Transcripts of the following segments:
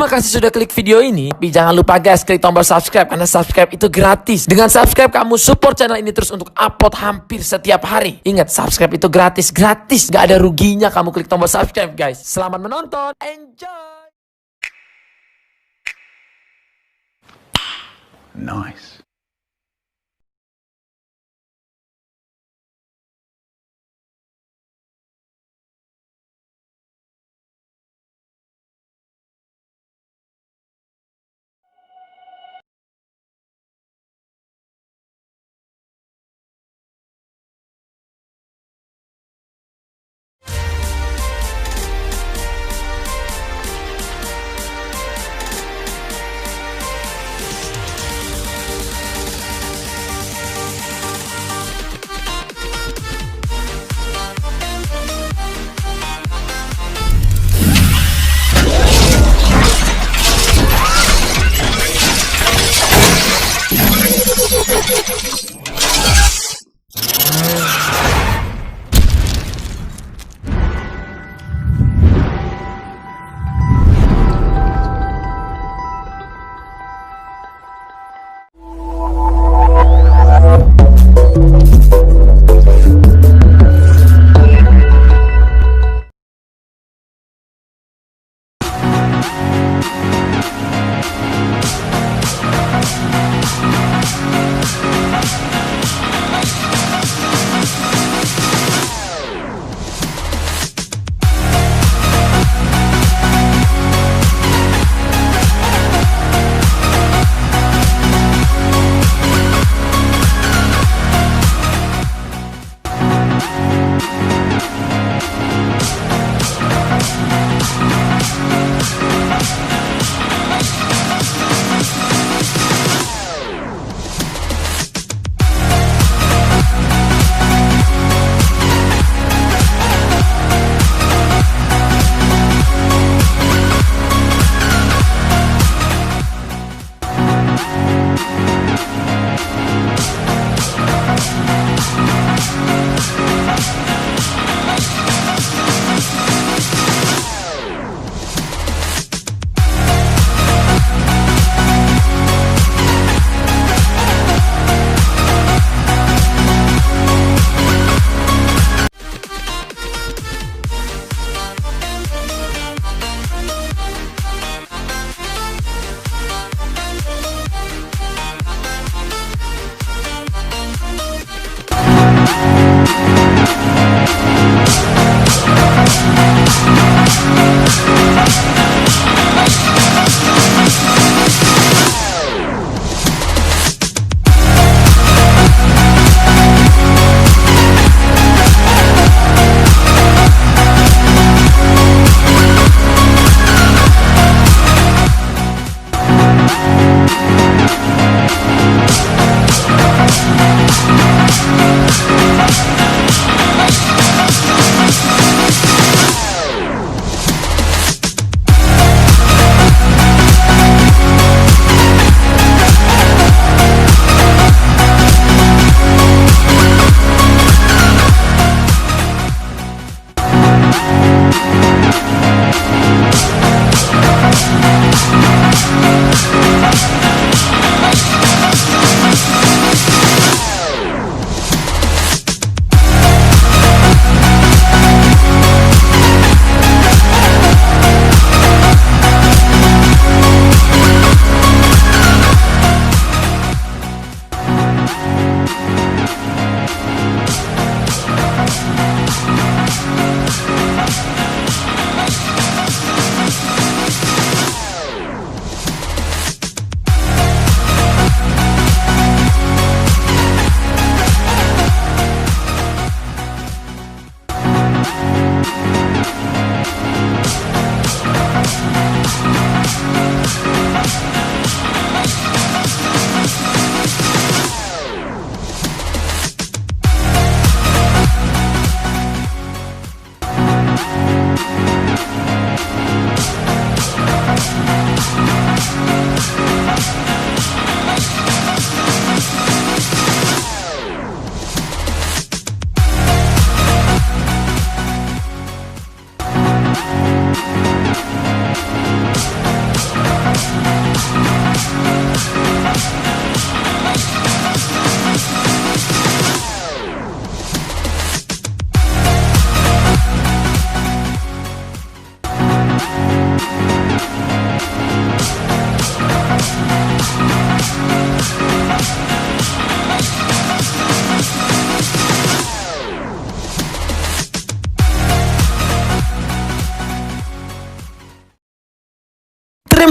Terima kasih sudah klik video ini. Tapi jangan lupa guys, klik tombol subscribe karena subscribe itu gratis. Dengan subscribe kamu support channel ini terus untuk upload hampir setiap hari. Ingat, subscribe itu gratis, gak ada ruginya kamu klik tombol subscribe guys. Selamat menonton, enjoy. Nice.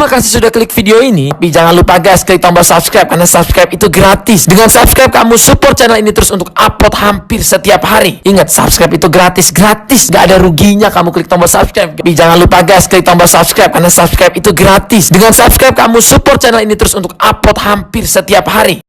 Terima kasih sudah klik video ini. Tapi jangan lupa guys, klik tombol subscribe karena subscribe itu gratis. Dengan subscribe kamu support channel ini terus untuk upload hampir setiap hari. Ingat, subscribe itu gratis, gak ada ruginya kamu klik tombol subscribe. Tapi jangan lupa guys, klik tombol subscribe karena subscribe itu gratis. Dengan subscribe kamu support channel ini terus untuk upload hampir setiap hari.